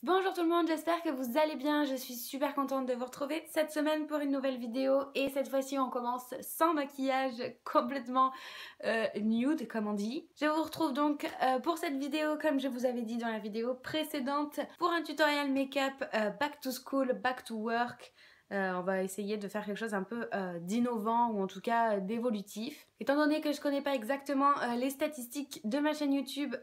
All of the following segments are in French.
Bonjour tout le monde, j'espère que vous allez bien, je suis super contente de vous retrouver cette semaine pour une nouvelle vidéo et cette fois-ci on commence sans maquillage, complètement nude comme on dit. Je vous retrouve donc pour cette vidéo comme je vous avais dit dans la vidéo précédente pour un tutoriel make-up back to school, back to work. On va essayer de faire quelque chose un peu d'innovant ou en tout cas d'évolutif. Étant donné que je connais pas exactement les statistiques de ma chaîne YouTube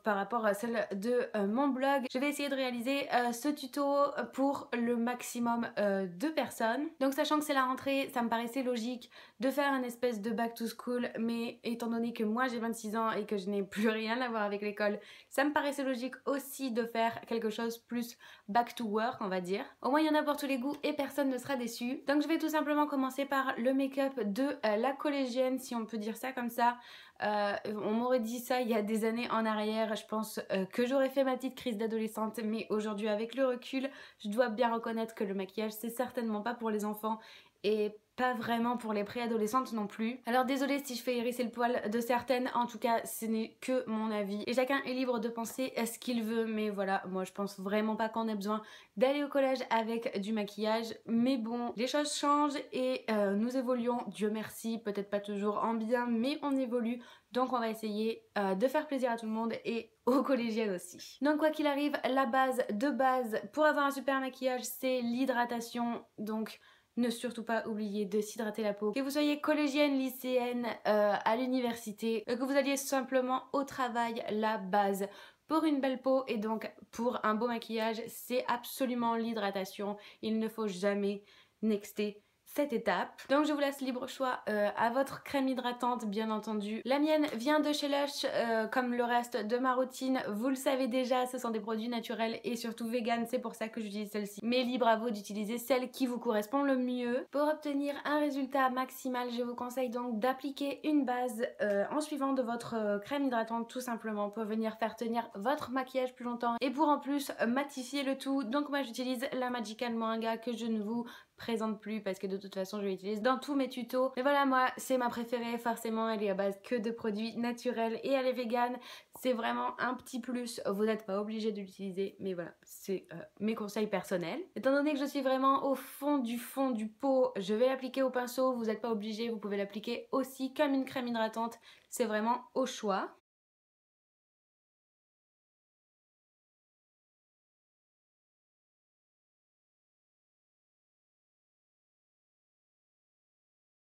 par rapport à celles de mon blog, je vais essayer de réaliser ce tuto pour le maximum de personnes. Donc sachant que c'est la rentrée, ça me paraissait logique de faire un espèce de back to school, mais étant donné que moi j'ai 26 ans et que je n'ai plus rien à voir avec l'école, ça me paraissait logique aussi de faire quelque chose plus back to work on va dire. Au moins il y en a pour tous les goûts et personne ne sera déçu. Donc je vais tout simplement commencer par le make-up de la collégienne, si on peut dire ça comme ça. On m'aurait dit ça il y a des années en arrière, je pense que j'aurais fait ma petite crise d'adolescente, mais aujourd'hui avec le recul, je dois bien reconnaître que le maquillage c'est certainement pas pour les enfants et pas vraiment pour les préadolescentes non plus. Alors désolée si je fais hérisser le poil de certaines, en tout cas ce n'est que mon avis et chacun est libre de penser ce qu'il veut, mais voilà, moi je pense vraiment pas qu'on ait besoin d'aller au collège avec du maquillage, mais bon, les choses changent et nous évoluons, Dieu merci, peut-être pas toujours en bien, mais on évolue, donc on va essayer de faire plaisir à tout le monde et aux collégiennes aussi. Donc quoi qu'il arrive, la base de base pour avoir un super maquillage c'est l'hydratation, donc ne surtout pas oublier de s'hydrater la peau. Que vous soyez collégienne, lycéenne, à l'université, que vous alliez simplement au travail, la base pour une belle peau et donc pour un beau maquillage, c'est absolument l'hydratation. Il ne faut jamais nexter cette étape. Donc je vous laisse libre choix à votre crème hydratante bien entendu. La mienne vient de chez Lush comme le reste de ma routine. Vous le savez déjà, ce sont des produits naturels et surtout vegan, c'est pour ça que j'utilise celle-ci. Mais libre à vous d'utiliser celle qui vous correspond le mieux. Pour obtenir un résultat maximal, je vous conseille donc d'appliquer une base en suivant de votre crème hydratante tout simplement pour venir faire tenir votre maquillage plus longtemps et pour en plus matifier le tout. Donc moi j'utilise la Magical Moringa que je ne vous présente plus parce que de toute façon je l'utilise dans tous mes tutos, mais voilà, moi c'est ma préférée, forcément elle est à base que de produits naturels et elle est vegan, c'est vraiment un petit plus, vous n'êtes pas obligé de l'utiliser, mais voilà, c'est mes conseils personnels. Étant donné que je suis vraiment au fond du pot, je vais l'appliquer au pinceau, vous n'êtes pas obligé, vous pouvez l'appliquer aussi comme une crème hydratante, c'est vraiment au choix.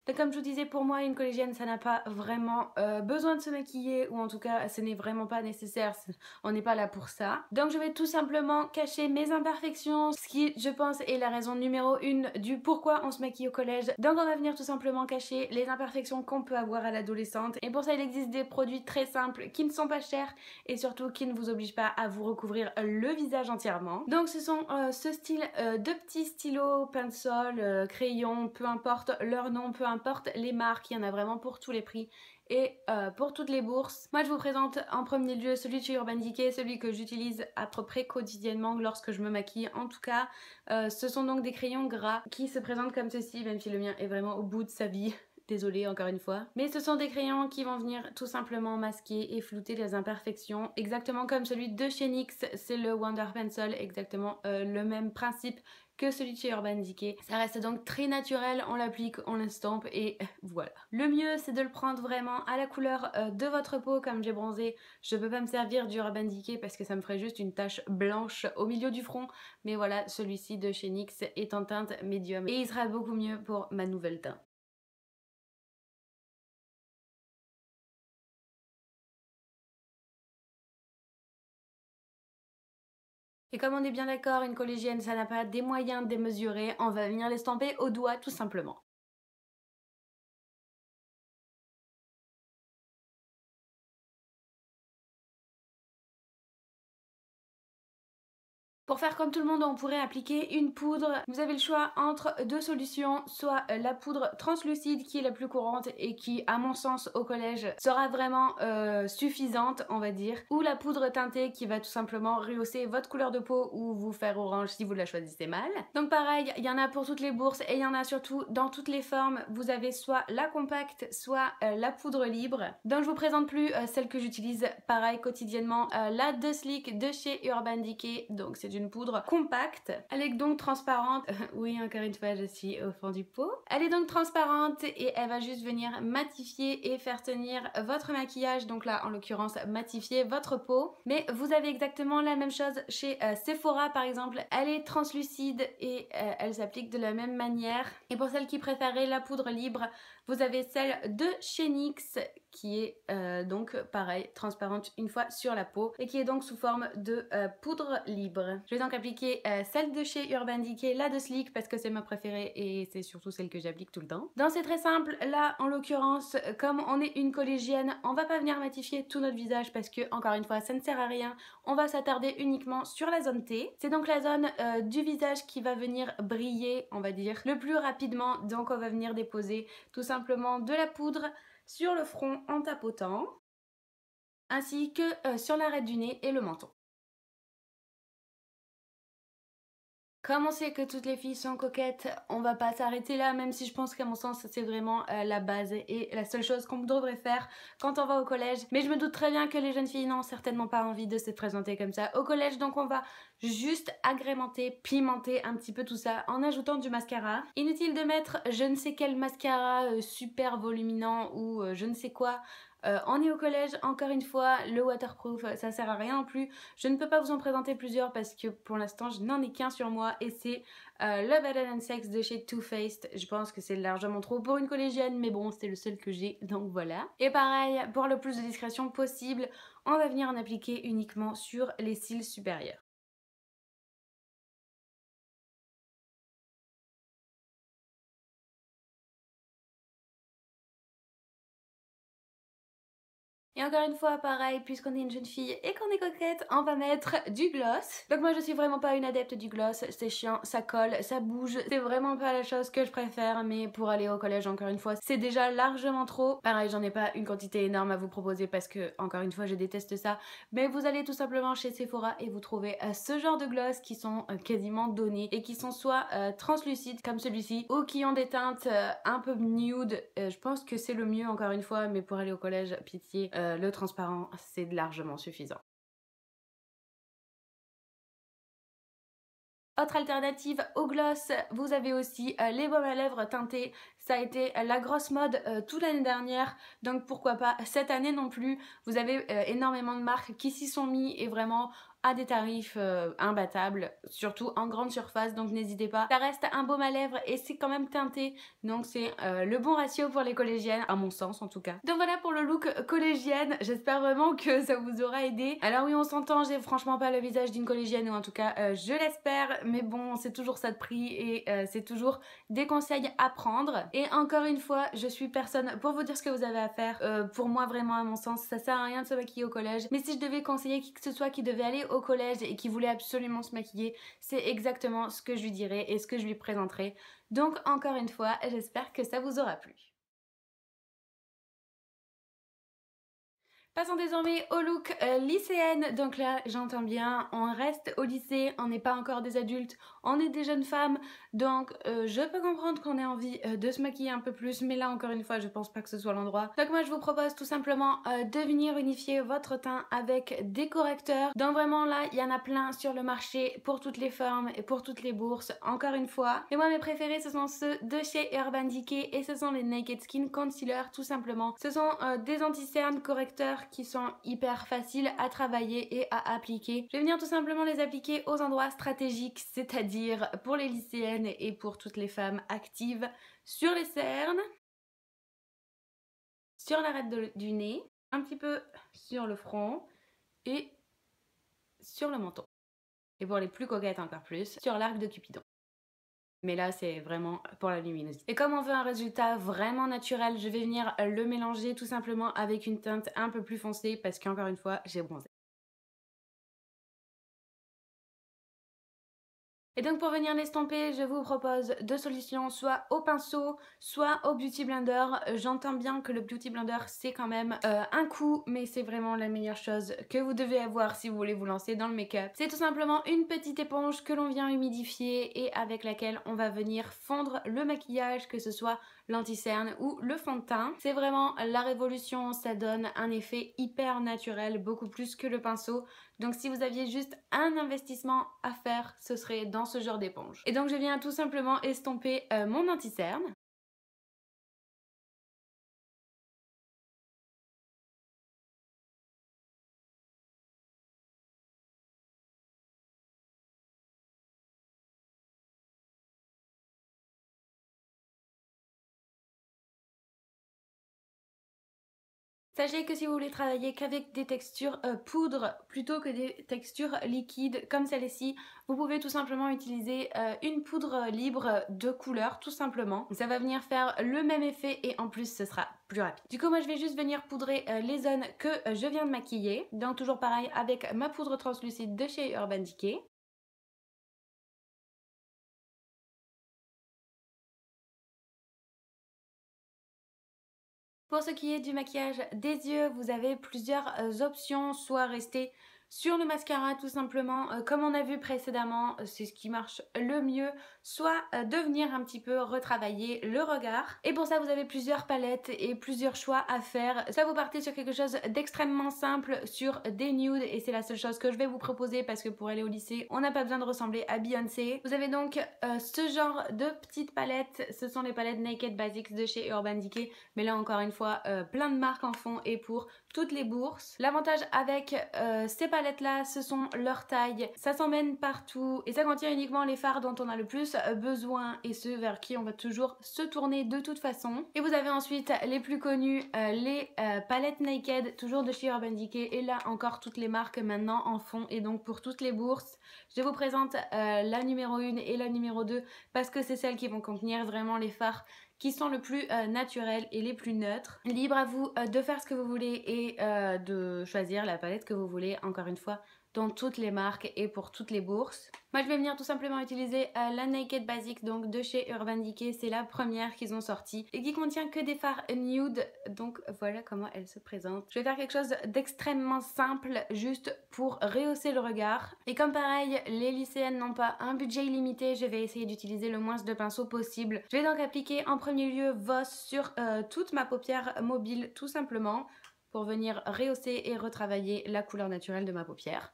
Et comme je vous disais, pour moi, une collégienne, ça n'a pas vraiment besoin de se maquiller, ou en tout cas, ce n'est vraiment pas nécessaire, on n'est pas là pour ça. Donc je vais tout simplement cacher mes imperfections, ce qui, je pense, est la raison numéro 1 du pourquoi on se maquille au collège. Donc on va venir tout simplement cacher les imperfections qu'on peut avoir à l'adolescente. Et pour ça, il existe des produits très simples, qui ne sont pas chers, et surtout qui ne vous obligent pas à vous recouvrir le visage entièrement. Donc ce sont ce style de petits stylos, pinceaux, crayons, peu importe leur nom, peu importe les marques, il y en a vraiment pour tous les prix et pour toutes les bourses. Moi je vous présente en premier lieu celui de chez Urban Decay, celui que j'utilise à peu près quotidiennement lorsque je me maquille. En tout cas, ce sont donc des crayons gras qui se présentent comme ceci, même si le mien est vraiment au bout de sa vie. Désolée encore une fois. Mais ce sont des crayons qui vont venir tout simplement masquer et flouter les imperfections. Exactement comme celui de chez NYX, c'est le Wonder Pencil, exactement le même principe que celui de chez Urban Decay. Ça reste donc très naturel, on l'applique, on l'estompe et voilà. Le mieux c'est de le prendre vraiment à la couleur de votre peau. Comme j'ai bronzé, je peux pas me servir du Urban Decay parce que ça me ferait juste une tache blanche au milieu du front. Mais voilà, celui-ci de chez NYX est en teinte médium et il sera beaucoup mieux pour ma nouvelle teinte. Et comme on est bien d'accord, une collégienne ça n'a pas des moyens démesurés, on va venir l'estamper au doigt tout simplement. Pour faire comme tout le monde, on pourrait appliquer une poudre. Vous avez le choix entre deux solutions, soit la poudre translucide qui est la plus courante et qui, à mon sens, au collège, sera vraiment suffisante, on va dire, ou la poudre teintée qui va tout simplement rehausser votre couleur de peau ou vous faire orange si vous la choisissez mal. Donc pareil, il y en a pour toutes les bourses et il y en a surtout dans toutes les formes. Vous avez soit la compacte, soit la poudre libre. Donc je vous présente plus celle que j'utilise pareil quotidiennement, la The Sleek de chez Urban Decay. Donc c'est une une poudre compacte. Elle est donc transparente. Oui, encore une fois, je suis au fond du pot. Elle est donc transparente et elle va juste venir matifier et faire tenir votre maquillage. Donc là, en l'occurrence, matifier votre peau. Mais vous avez exactement la même chose chez Sephora par exemple. Elle est translucide et elle s'applique de la même manière. Et pour celles qui préféraient la poudre libre, vous avez celle de chez NYX qui est donc pareil, transparente une fois sur la peau et qui est donc sous forme de poudre libre. Je vais donc appliquer celle de chez Urban Decay, la de Sleek parce que c'est ma préférée et c'est surtout celle que j'applique tout le temps. Donc c'est très simple, là en l'occurrence, comme on est une collégienne, on va pas venir matifier tout notre visage parce que encore une fois ça ne sert à rien, on va s'attarder uniquement sur la zone T. C'est donc la zone du visage qui va venir briller, on va dire, le plus rapidement, donc on va venir déposer tout simplement de la poudre sur le front en tapotant, ainsi que sur l'arête du nez et le menton. Comme on sait que toutes les filles sont coquettes, on va pas s'arrêter là, même si je pense qu'à mon sens c'est vraiment la base et la seule chose qu'on devrait faire quand on va au collège. Mais je me doute très bien que les jeunes filles n'ont certainement pas envie de se présenter comme ça au collège, donc on va juste agrémenter, pimenter un petit peu tout ça en ajoutant du mascara. Inutile de mettre je ne sais quel mascara super voluminant ou je ne sais quoi. On est au collège, encore une fois, le waterproof ça sert à rien non plus. Je ne peux pas vous en présenter plusieurs parce que pour l'instant je n'en ai qu'un sur moi et c'est le Better Sex de chez Too Faced. Je pense que c'est largement trop pour une collégienne mais bon c'est le seul que j'ai donc voilà. Et pareil, pour le plus de discrétion possible, on va venir en appliquer uniquement sur les cils supérieurs. Et encore une fois, pareil, puisqu'on est une jeune fille et qu'on est coquette, on va mettre du gloss. Donc moi je suis vraiment pas une adepte du gloss, c'est chiant, ça colle, ça bouge, c'est vraiment pas la chose que je préfère, mais pour aller au collège encore une fois, c'est déjà largement trop. Pareil, j'en ai pas une quantité énorme à vous proposer parce que, encore une fois, je déteste ça, mais vous allez tout simplement chez Sephora et vous trouvez ce genre de gloss qui sont quasiment donnés et qui sont soit translucides comme celui-ci ou qui ont des teintes un peu nude. Je pense que c'est le mieux encore une fois, mais pour aller au collège, pitié. Le transparent, c'est largement suffisant. Autre alternative au gloss, vous avez aussi les baumes à lèvres teintés. Ça a été la grosse mode toute l'année dernière, donc pourquoi pas cette année non plus. Vous avez énormément de marques qui s'y sont mis et vraiment à des tarifs imbattables, surtout en grande surface, donc n'hésitez pas. Ça reste un baume à lèvres et c'est quand même teinté, donc c'est le bon ratio pour les collégiennes, à mon sens en tout cas. Donc voilà pour le look collégienne, j'espère vraiment que ça vous aura aidé. Alors oui, on s'entend, j'ai franchement pas le visage d'une collégienne, ou en tout cas je l'espère, mais bon, c'est toujours ça de prix et c'est toujours des conseils à prendre. Et encore une fois, je suis personne pour vous dire ce que vous avez à faire. Pour moi, vraiment, à mon sens, ça sert à rien de se maquiller au collège, mais si je devais conseiller qui que ce soit qui devait aller au collège et qui voulait absolument se maquiller, c'est exactement ce que je lui dirais et ce que je lui présenterais. Donc encore une fois, j'espère que ça vous aura plu. Passons désormais au look lycéenne. Donc là, j'entends bien, on reste au lycée, on n'est pas encore des adultes, on est des jeunes femmes. Donc je peux comprendre qu'on ait envie de se maquiller un peu plus, mais là encore une fois, je pense pas que ce soit l'endroit. Donc moi, je vous propose tout simplement de venir unifier votre teint avec des correcteurs. Donc vraiment là, il y en a plein sur le marché pour toutes les formes et pour toutes les bourses, encore une fois. Mais moi, mes préférés, ce sont ceux de chez Urban Decay et ce sont les Naked Skin Concealer, tout simplement. Ce sont des anti-cernes correcteurs qui sont hyper faciles à travailler et à appliquer. Je vais venir tout simplement les appliquer aux endroits stratégiques, c'est-à-dire pour les lycéennes et pour toutes les femmes actives, sur les cernes, sur l'arête du nez, un petit peu sur le front et sur le menton. Et pour les plus coquettes encore plus, sur l'arc de Cupidon. Mais là, c'est vraiment pour la luminosité. Et comme on veut un résultat vraiment naturel, je vais venir le mélanger tout simplement avec une teinte un peu plus foncée parce qu'encore une fois, j'ai bronzé. Et donc pour venir l'estomper, je vous propose deux solutions, soit au pinceau, soit au Beauty Blender. J'entends bien que le Beauty Blender c'est quand même un coût, mais c'est vraiment la meilleure chose que vous devez avoir si vous voulez vous lancer dans le make-up. C'est tout simplement une petite éponge que l'on vient humidifier et avec laquelle on va venir fondre le maquillage, que ce soit l'anti-cerne ou le fond de teint. C'est vraiment la révolution, ça donne un effet hyper naturel, beaucoup plus que le pinceau. Donc si vous aviez juste un investissement à faire, ce serait dans ce genre d'éponge. Et donc je viens tout simplement estomper mon anti-cerne. Sachez que si vous voulez travailler qu'avec des textures poudre plutôt que des textures liquides comme celle-ci, vous pouvez tout simplement utiliser une poudre libre de couleur tout simplement. Ça va venir faire le même effet et en plus ce sera plus rapide. Du coup moi je vais juste venir poudrer les zones que je viens de maquiller. Donc toujours pareil avec ma poudre translucide de chez Urban Decay. Pour ce qui est du maquillage des yeux, vous avez plusieurs options, soit rester sur le mascara tout simplement, comme on a vu précédemment, c'est ce qui marche le mieux, soit de venir un petit peu retravailler le regard. Et pour ça vous avez plusieurs palettes et plusieurs choix à faire. Soit vous partez sur quelque chose d'extrêmement simple, sur des nudes, et c'est la seule chose que je vais vous proposer parce que pour aller au lycée, on n'a pas besoin de ressembler à Beyoncé. Vous avez donc ce genre de petites palettes, ce sont les palettes Naked Basics de chez Urban Decay, mais là encore une fois, plein de marques en font et pour toutes les bourses. L'avantage avec ces palettes là, ce sont leur taille, ça s'emmène partout et ça contient uniquement les fards dont on a le plus besoin et ceux vers qui on va toujours se tourner de toute façon. Et vous avez ensuite les plus connus, les palettes Naked, toujours de chez Urban Decay, et là encore toutes les marques maintenant en font, et donc pour toutes les bourses, je vous présente la numéro 1 et la numéro 2 parce que c'est celles qui vont contenir vraiment les fards qui sont le plus naturels et les plus neutres. Libre à vous de faire ce que vous voulez et de choisir la palette que vous voulez, encore une fois, dans toutes les marques et pour toutes les bourses. Moi je vais venir tout simplement utiliser la Naked Basic donc de chez Urban Decay, c'est la première qu'ils ont sortie et qui contient que des fards nude, donc voilà comment elle se présente. Je vais faire quelque chose d'extrêmement simple juste pour rehausser le regard, et comme pareil les lycéennes n'ont pas un budget illimité, je vais essayer d'utiliser le moins de pinceaux possible. Je vais donc appliquer en premier lieu Voss sur toute ma paupière mobile tout simplement pour venir rehausser et retravailler la couleur naturelle de ma paupière.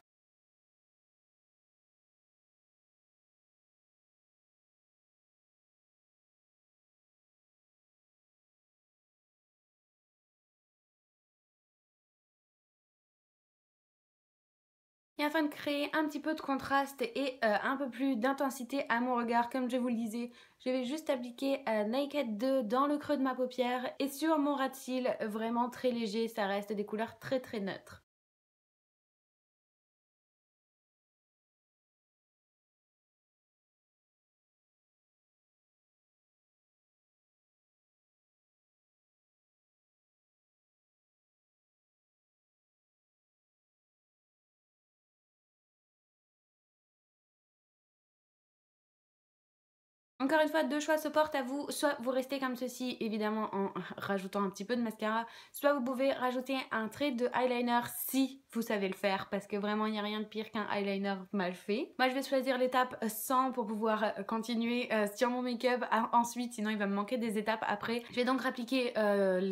Et afin de créer un petit peu de contraste et un peu plus d'intensité à mon regard, comme je vous le disais, je vais juste appliquer Naked 2 dans le creux de ma paupière et sur mon ras de cils, vraiment très léger, ça reste des couleurs très très neutres. Encore une fois, deux choix se portent à vous. Soit vous restez comme ceci, évidemment en rajoutant un petit peu de mascara, soit vous pouvez rajouter un trait de eyeliner si vous savez le faire, parce que vraiment il n'y a rien de pire qu'un eyeliner mal fait. Moi je vais choisir l'étape 100 pour pouvoir continuer sur mon make-up ensuite, sinon il va me manquer des étapes après. Je vais donc appliquer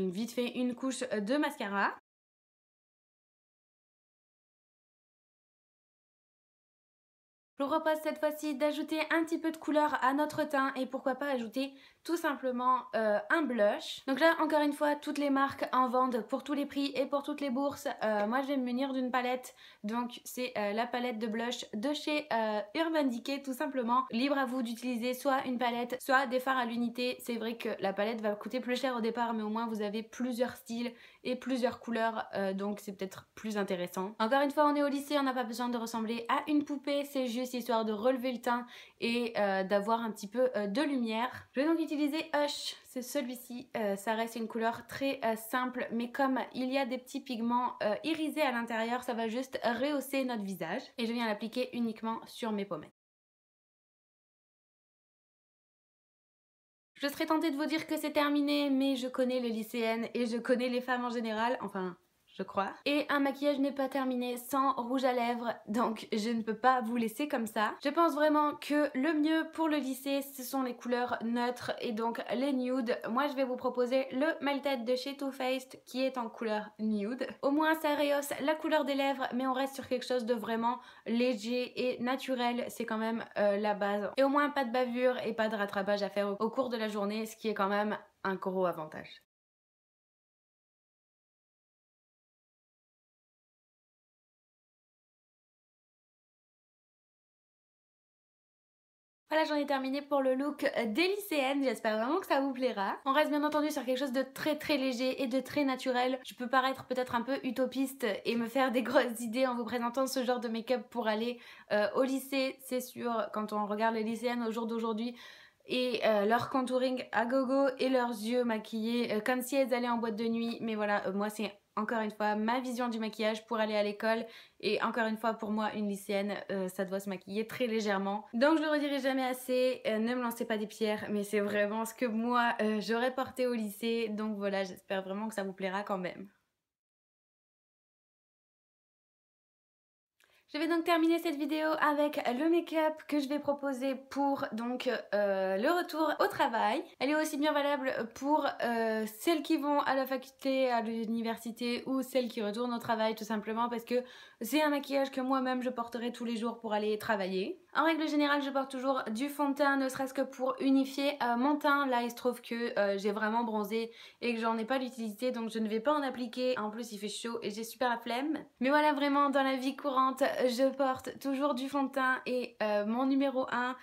vite fait une couche de mascara. Je vous propose cette fois-ci d'ajouter un petit peu de couleur à notre teint et pourquoi pas ajouter tout simplement un blush. Donc là encore une fois toutes les marques en vendent pour tous les prix et pour toutes les bourses. Moi je vais me munir d'une palette, donc c'est la palette de blush de chez Urban Decay tout simplement. Libre à vous d'utiliser soit une palette soit des fards à l'unité. C'est vrai que la palette va coûter plus cher au départ, mais au moins vous avez plusieurs styles et plusieurs couleurs, donc c'est peut-être plus intéressant. Encore une fois on est au lycée, on n'a pas besoin de ressembler à une poupée, c'est juste histoire de relever le teint et d'avoir un petit peu de lumière. Je vais donc utiliser Hush, c'est celui-ci, ça reste une couleur très simple, mais comme il y a des petits pigments irisés à l'intérieur, ça va juste rehausser notre visage et je viens l'appliquer uniquement sur mes pommettes. Je serais tentée de vous dire que c'est terminé, mais je connais les lycéennes et je connais les femmes en général, enfin je crois. Et un maquillage n'est pas terminé sans rouge à lèvres, donc je ne peux pas vous laisser comme ça. Je pense vraiment que le mieux pour le lisser, ce sont les couleurs neutres et donc les nudes. Moi je vais vous proposer le Melted de chez Too Faced qui est en couleur nude. Au moins ça rehausse la couleur des lèvres, mais on reste sur quelque chose de vraiment léger et naturel, c'est quand même la base. Et au moins pas de bavure et pas de rattrapage à faire au cours de la journée, ce qui est quand même un gros avantage. Voilà, j'en ai terminé pour le look des lycéennes, j'espère vraiment que ça vous plaira. On reste bien entendu sur quelque chose de très léger et de très naturel. Je peux paraître peut-être un peu utopiste et me faire des grosses idées en vous présentant ce genre de make-up pour aller au lycée, c'est sûr, quand on regarde les lycéennes au jour d'aujourd'hui, et leur contouring à gogo et leurs yeux maquillés comme si elles allaient en boîte de nuit. Mais voilà, moi c'est encore une fois ma vision du maquillage pour aller à l'école, et encore une fois pour moi une lycéenne ça doit se maquiller très légèrement. Donc je le redirai jamais assez, ne me lancez pas des pierres, mais c'est vraiment ce que moi j'aurais porté au lycée. Donc voilà, j'espère vraiment que ça vous plaira quand même. Je vais donc terminer cette vidéo avec le make-up que je vais proposer pour donc le retour au travail. Elle est aussi bien valable pour celles qui vont à la faculté, à l'université, ou celles qui retournent au travail, tout simplement parce que c'est un maquillage que moi-même je porterai tous les jours pour aller travailler. En règle générale, je porte toujours du fond de teint, ne serait-ce que pour unifier mon teint. Là, il se trouve que j'ai vraiment bronzé et que j'en ai pas l'utilité, donc je ne vais pas en appliquer. En plus, il fait chaud et j'ai super la flemme. Mais voilà, vraiment, dans la vie courante, je porte toujours du fond de teint, et mon numéro 1,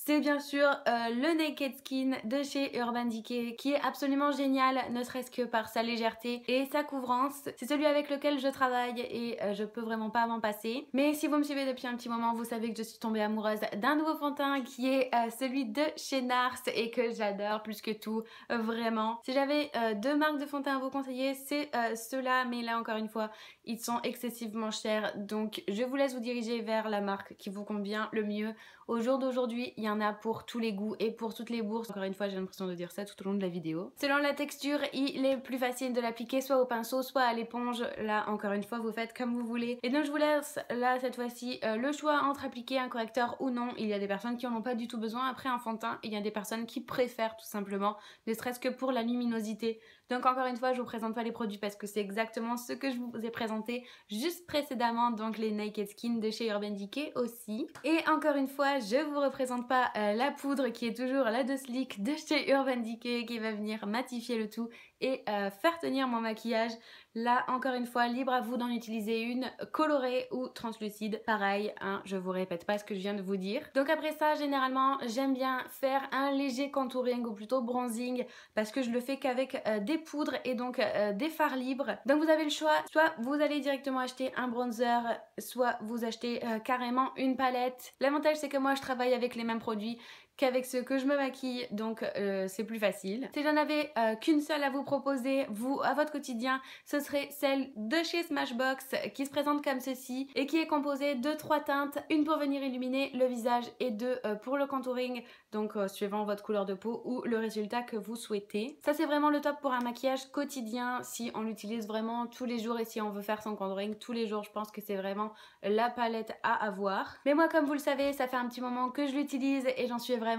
c'est bien sûr le Naked Skin de chez Urban Decay, qui est absolument génial, ne serait-ce que par sa légèreté et sa couvrance. C'est celui avec lequel je travaille et je peux vraiment pas m'en passer. Mais si vous me suivez depuis un petit moment, vous savez que je suis tombée amoureuse d'un nouveau fond de teint qui est celui de chez Nars, et que j'adore plus que tout, vraiment. Si j'avais deux marques de fond de teint à vous conseiller, c'est ceux-là, mais là encore une fois, ils sont excessivement chers, donc je vous laisse vous diriger vers la marque qui vous convient le mieux. Au jour d'aujourd'hui, il y en a pour tous les goûts et pour toutes les bourses. Encore une fois, j'ai l'impression de dire ça tout au long de la vidéo. Selon la texture, il est plus facile de l'appliquer soit au pinceau, soit à l'éponge. Là, encore une fois, vous faites comme vous voulez. Et donc, je vous laisse, là, cette fois-ci, le choix entre appliquer un correcteur ou non. Il y a des personnes qui en ont pas du tout besoin après un fond de teint, et il y a des personnes qui préfèrent tout simplement, ne serait-ce que pour la luminosité. Donc, encore une fois, je vous présente pas les produits parce que c'est exactement ce que je vous ai présenté juste précédemment, donc les Naked Skin de chez Urban Decay aussi. Et encore une fois, je vous représente pas la poudre qui est toujours la de Sleek de chez Urban Decay, qui va venir matifier le tout et faire tenir mon maquillage. Là, encore une fois, libre à vous d'en utiliser une colorée ou translucide. Pareil, hein, je vous répète pas ce que je viens de vous dire. Donc après ça, généralement, j'aime bien faire un léger contouring, ou plutôt bronzing, parce que je le fais qu'avec des poudres et donc des fards libres. Donc vous avez le choix, soit vous allez directement acheter un bronzer, soit vous achetez carrément une palette. L'avantage, c'est que moi, je travaille avec les mêmes produits qu'avec ceux que je me maquille, donc c'est plus facile. Si j'en avais qu'une seule à vous proposer, vous, à votre quotidien, ce serait celle de chez Smashbox, qui se présente comme ceci et qui est composée de 3 teintes, une pour venir illuminer le visage et 2 pour le contouring, donc suivant votre couleur de peau ou le résultat que vous souhaitez. Ça, c'est vraiment le top pour un maquillage quotidien si on l'utilise vraiment tous les jours, et si on veut faire son contouring tous les jours, je pense que c'est vraiment la palette à avoir. Mais moi, comme vous le savez, ça fait un petit moment que je l'utilise et j'en suis vraiment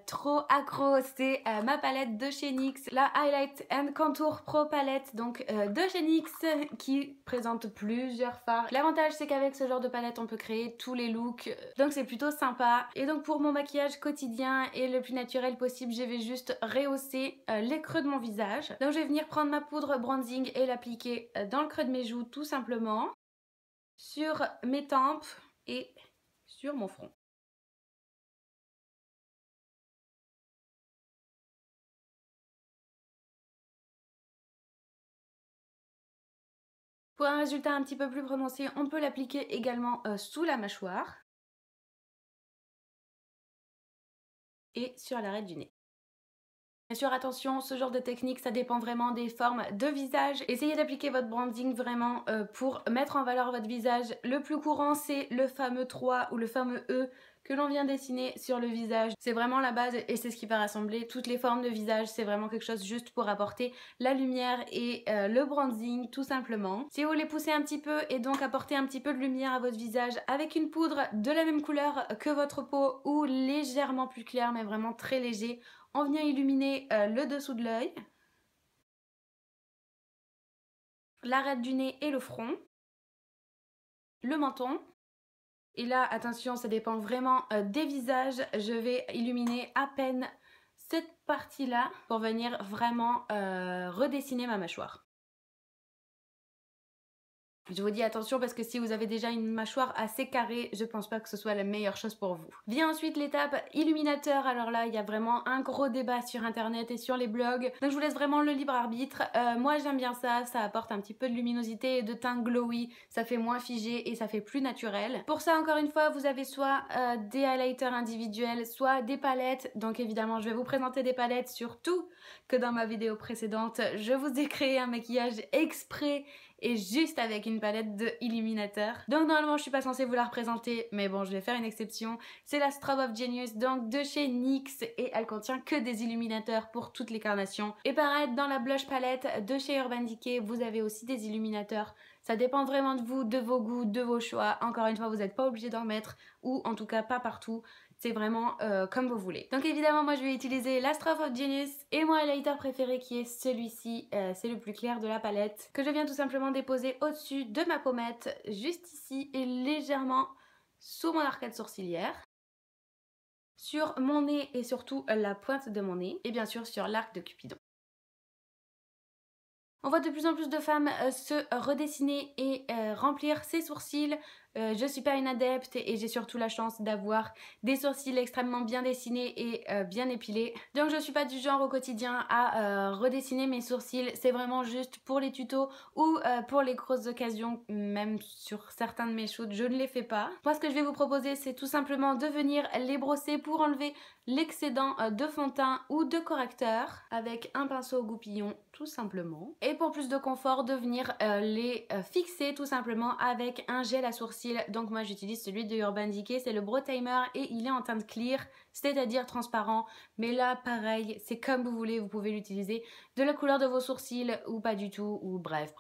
trop accro. C'est ma palette de chez NYX, la Highlight and Contour Pro Palette, donc de chez NYX, qui présente plusieurs fards. L'avantage, c'est qu'avec ce genre de palette, on peut créer tous les looks, donc c'est plutôt sympa. Et donc pour mon maquillage quotidien et le plus naturel possible, je vais juste rehausser les creux de mon visage. Donc je vais venir prendre ma poudre bronzing et l'appliquer dans le creux de mes joues, tout simplement, sur mes tempes et sur mon front. Pour un résultat un petit peu plus prononcé, on peut l'appliquer également sous la mâchoire et sur l'arête du nez. Bien sûr, attention, ce genre de technique, ça dépend vraiment des formes de visage. Essayez d'appliquer votre branding vraiment pour mettre en valeur votre visage. Le plus courant, c'est le fameux 3 ou le fameux E que l'on vient dessiner sur le visage. C'est vraiment la base et c'est ce qui va rassembler toutes les formes de visage. C'est vraiment quelque chose juste pour apporter la lumière et le bronzing tout simplement. Si vous voulez pousser un petit peu et donc apporter un petit peu de lumière à votre visage avec une poudre de la même couleur que votre peau ou légèrement plus clair mais vraiment très léger, on vient illuminer le dessous de l'œil, l'arête du nez et le front, le menton. Et là, attention, ça dépend vraiment des visages. Je vais illuminer à peine cette partie-là pour venir vraiment redessiner ma mâchoire. Je vous dis attention parce que si vous avez déjà une mâchoire assez carrée, je pense pas que ce soit la meilleure chose pour vous. Vient ensuite l'étape illuminateur. Alors là, il y a vraiment un gros débat sur internet et sur les blogs. Donc je vous laisse vraiment le libre arbitre. Moi j'aime bien ça, ça apporte un petit peu de luminosité et de teint glowy. Ça fait moins figé et ça fait plus naturel. Pour ça, encore une fois, vous avez soit des highlighters individuels, soit des palettes. Donc évidemment, je vais vous présenter des palettes, surtout que dans ma vidéo précédente, je vous ai créé un maquillage exprès et juste avec une palette de illuminateur. Donc normalement je suis pas censée vous la représenter, mais bon je vais faire une exception. C'est la Strobe of Genius, donc de chez NYX, et elle contient que des illuminateurs pour toutes les carnations. Et pareil, dans la blush palette de chez Urban Decay, vous avez aussi des illuminateurs. Ça dépend vraiment de vous, de vos goûts, de vos choix. Encore une fois, vous n'êtes pas obligé d'en mettre, ou en tout cas pas partout. C'est vraiment comme vous voulez. Donc évidemment, moi je vais utiliser la Strobe of Genius et mon highlighter préféré qui est celui-ci. C'est le plus clair de la palette que je viens tout simplement déposer au-dessus de ma pommette, juste ici et légèrement sous mon arcade sourcilière, sur mon nez et surtout la pointe de mon nez et bien sûr sur l'arc de Cupidon. On voit de plus en plus de femmes se redessiner et remplir ses sourcils. Je suis pas une adepte et j'ai surtout la chance d'avoir des sourcils extrêmement bien dessinés et bien épilés. Donc je suis pas du genre au quotidien à redessiner mes sourcils. C'est vraiment juste pour les tutos ou pour les grosses occasions. Même sur certains de mes shoots, je ne les fais pas. Moi ce que je vais vous proposer, c'est tout simplement de venir les brosser pour enlever l'excédent de fond de teint ou de correcteur avec un pinceau au goupillon tout simplement. Et pour plus de confort, de venir les fixer tout simplement avec un gel à sourcils. Donc moi j'utilise celui de Urban Decay, c'est le Brow Timer et il est en teinte clear, c'est-à-dire transparent. Mais là pareil, c'est comme vous voulez, vous pouvez l'utiliser de la couleur de vos sourcils ou pas du tout, ou bref.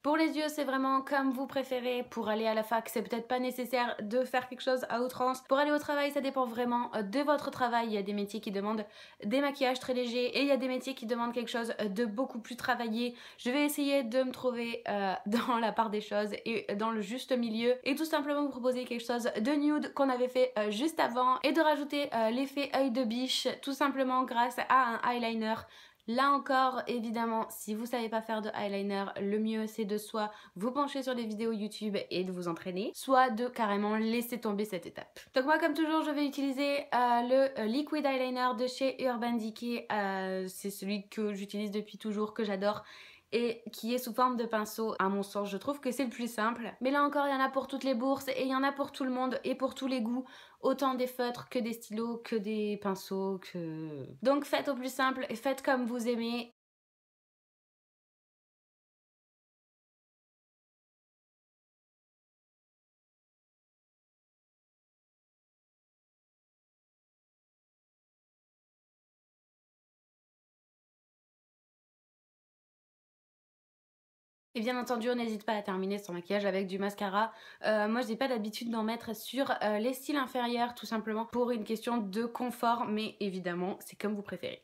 Pour les yeux, c'est vraiment comme vous préférez. Pour aller à la fac, c'est peut-être pas nécessaire de faire quelque chose à outrance. Pour aller au travail, ça dépend vraiment de votre travail. Il y a des métiers qui demandent des maquillages très légers et il y a des métiers qui demandent quelque chose de beaucoup plus travaillé. Je vais essayer de me trouver dans la part des choses et dans le juste milieu et tout simplement vous proposer quelque chose de nude qu'on avait fait juste avant et de rajouter l'effet œil de biche tout simplement grâce à un eyeliner. Là encore, évidemment, si vous savez pas faire de eyeliner, le mieux c'est de soit vous pencher sur des vidéos YouTube et de vous entraîner, soit de carrément laisser tomber cette étape. Donc moi comme toujours, je vais utiliser le liquid eyeliner de chez Urban Decay. C'est celui que j'utilise depuis toujours, que j'adore, et qui est sous forme de pinceau. À mon sens, je trouve que c'est le plus simple. Mais là encore, il y en a pour toutes les bourses et il y en a pour tout le monde et pour tous les goûts. Autant des feutres que des stylos, que des pinceaux, que... Donc faites au plus simple et faites comme vous aimez. Et bien entendu, on n'hésite pas à terminer son maquillage avec du mascara. Moi, je n'ai pas l'habitude d'en mettre sur les cils inférieurs, tout simplement pour une question de confort, mais évidemment, c'est comme vous préférez.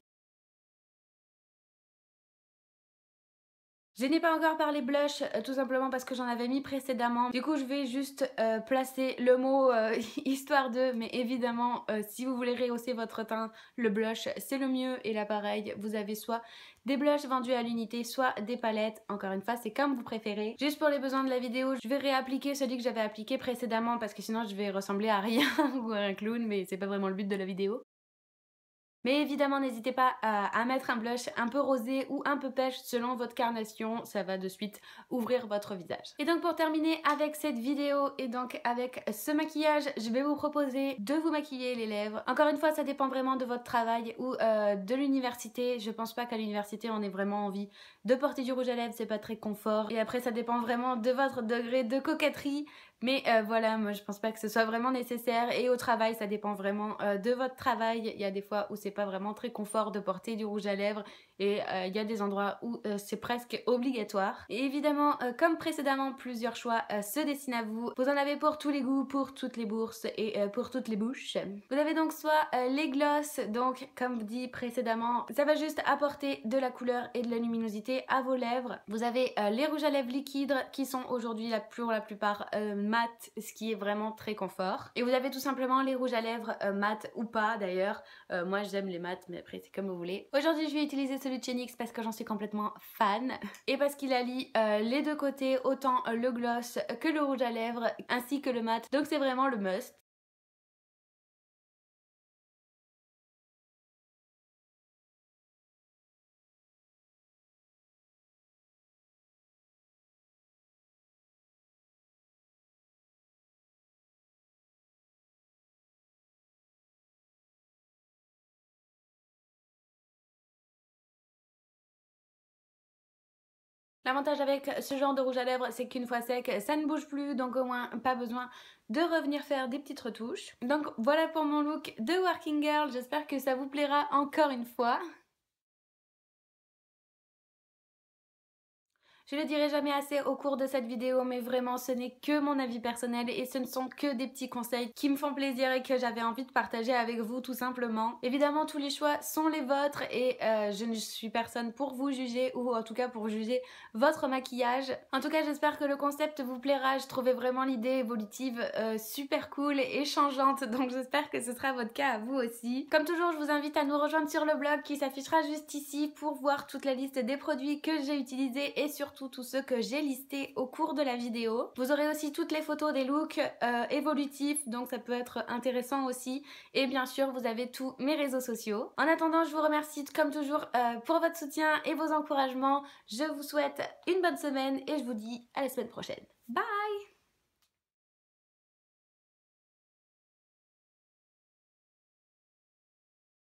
Je n'ai pas encore parlé blush, tout simplement parce que j'en avais mis précédemment. Du coup, je vais juste placer le mot histoire de, mais évidemment, si vous voulez rehausser votre teint, le blush, c'est le mieux. Et là, pareil, vous avez soit des blushs vendus à l'unité, soit des palettes. Encore une fois, c'est comme vous préférez. Juste pour les besoins de la vidéo, je vais réappliquer celui que j'avais appliqué précédemment parce que sinon, je vais ressembler à rien ou à un clown, mais c'est pas vraiment le but de la vidéo. Mais évidemment, n'hésitez pas à mettre un blush un peu rosé ou un peu pêche selon votre carnation, ça va de suite ouvrir votre visage. Et donc pour terminer avec cette vidéo et donc avec ce maquillage, je vais vous proposer de vous maquiller les lèvres. Encore une fois, ça dépend vraiment de votre travail ou de l'université. Je pense pas qu'à l'université on ait vraiment envie de porter du rouge à lèvres, c'est pas très confort. Et après ça dépend vraiment de votre degré de coquetterie. Mais voilà, moi je pense pas que ce soit vraiment nécessaire et au travail ça dépend vraiment de votre travail. Il y a des fois où c'est pas vraiment très confort de porter du rouge à lèvres et il y a des endroits où c'est presque obligatoire. Et évidemment, comme précédemment, plusieurs choix se dessinent à vous. Vous en avez pour tous les goûts, pour toutes les bourses et pour toutes les bouches. Vous avez donc soit les gloss, donc comme dit précédemment, ça va juste apporter de la couleur et de la luminosité à vos lèvres. Vous avez les rouges à lèvres liquides qui sont aujourd'hui pour la plupart mat, ce qui est vraiment très confort. Et vous avez tout simplement les rouges à lèvres mat ou pas d'ailleurs. Moi j'aime les mat, mais après c'est comme vous voulez. Aujourd'hui je vais utiliser celui de chez NYX parce que j'en suis complètement fan et parce qu'il allie les deux côtés, autant le gloss que le rouge à lèvres ainsi que le mat, donc c'est vraiment le must. L'avantage avec ce genre de rouge à lèvres, c'est qu'une fois sec, ça ne bouge plus, donc au moins pas besoin de revenir faire des petites retouches. Donc voilà pour mon look de working girl, j'espère que ça vous plaira encore une fois. Je le dirai jamais assez au cours de cette vidéo, mais vraiment ce n'est que mon avis personnel et ce ne sont que des petits conseils qui me font plaisir et que j'avais envie de partager avec vous tout simplement. Évidemment tous les choix sont les vôtres et je ne suis personne pour vous juger ou en tout cas pour juger votre maquillage. En tout cas j'espère que le concept vous plaira, je trouvais vraiment l'idée évolutive super cool et changeante, donc j'espère que ce sera votre cas à vous aussi. Comme toujours je vous invite à nous rejoindre sur le blog qui s'affichera juste ici pour voir toute la liste des produits que j'ai utilisés et surtout tous ceux que j'ai listés au cours de la vidéo. Vous aurez aussi toutes les photos des looks évolutifs, donc ça peut être intéressant aussi. Et bien sûr, vous avez tous mes réseaux sociaux. En attendant, je vous remercie comme toujours pour votre soutien et vos encouragements. Je vous souhaite une bonne semaine et je vous dis à la semaine prochaine. Bye!